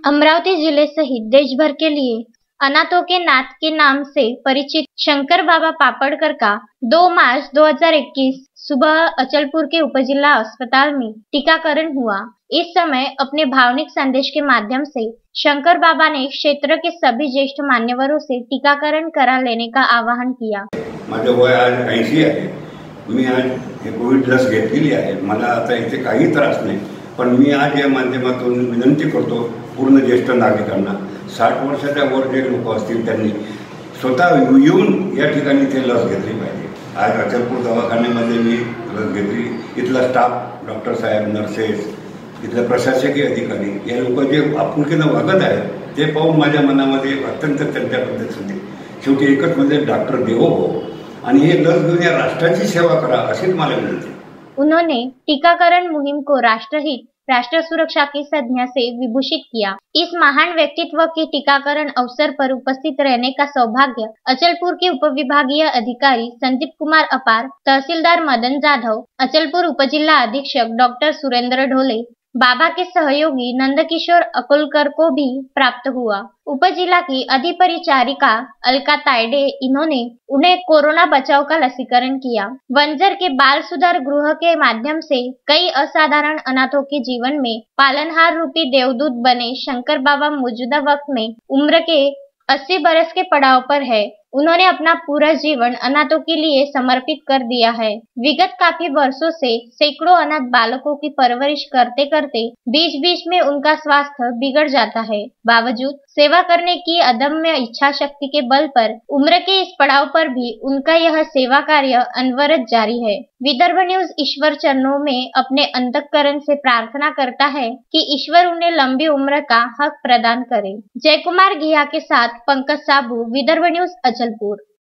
अमरावती जिले सहित देश भर के लिए अनाथों के नाथ के नाम से परिचित शंकर बाबा पापड़कर का 2 मार्च 2021 सुबह अचलपुर के उपजिला अस्पताल में टीकाकरण हुआ। इस समय अपने भावनिक संदेश के माध्यम से शंकर बाबा ने क्षेत्र के सभी ज्येष्ठ मान्यवरों से टीकाकरण करा लेने का आवाहन किया। माझे वय आज 80 आहे। मी आज कोविड लस घेतलेली आहे। मला आता इथे काही त्रास नाही, पण मी आज या माध्यमातून विनंती करतो पूर्ण ज्येष्ठ नागरिकांना, 60 वर्षाच्या वर जे लोक असतील त्यांनी स्वतः येऊन या ठिकाणी ते लस घेतली पाहिजे। आज अचलपूर दवाखान्यामध्ये मी लस घेतली। इथला स्टाफ, डॉक्टर साहेब, नर्सेस, इथले प्रशासकीय अधिकारी या लोक जे आपुलकीने वागत आहेत ते पाहून माझ्या मनामध्ये अत्यंत त्यांच्याबद्दल होते। शेवटी एकच म्हणजे डॉक्टर देवो हो आणि हे लस घेऊन या राष्ट्राची सेवा करा अशीच मला विनंती। उन्होंने टीकाकरण मुहिम को राष्ट्रहित, राष्ट्र सुरक्षा की संज्ञा से विभूषित किया। इस महान व्यक्तित्व के टीकाकरण अवसर पर उपस्थित रहने का सौभाग्य अचलपुर के उपविभागीय अधिकारी संदीप कुमार अपार, तहसीलदार मदन जाधव, अचलपुर उपजिला अधीक्षक डॉक्टर सुरेंद्र ढोले, बाबा के सहयोगी नंदकिशोर अकोलकर को भी प्राप्त हुआ। उपजिला की अधिपरिचारिका अलका तायडे इन्होंने उन्हें कोरोना बचाव का लसीकरण किया। वंजर के बाल सुधार गृह के माध्यम से कई असाधारण अनाथों के जीवन में पालनहार रूपी देवदूत बने शंकर बाबा मौजूदा वक्त में उम्र के 80 बरस के पड़ाव पर है। उन्होंने अपना पूरा जीवन अनाथों के लिए समर्पित कर दिया है। विगत काफी वर्षों से सैकड़ों अनाथ बालकों की परवरिश करते करते बीच बीच में उनका स्वास्थ्य बिगड़ जाता है। बावजूद सेवा करने की अदम्य इच्छा शक्ति के बल पर उम्र के इस पड़ाव पर भी उनका यह सेवा कार्य अनवरत जारी है। विदर्भ न्यूज ईश्वर चरणों में अपने अंतःकरण से प्रार्थना करता है कि ईश्वर उन्हें लंबी उम्र का हक प्रदान करे। जयकुमार घिया के साथ पंकज साबू, विदर्भ न्यूज अचलपुर।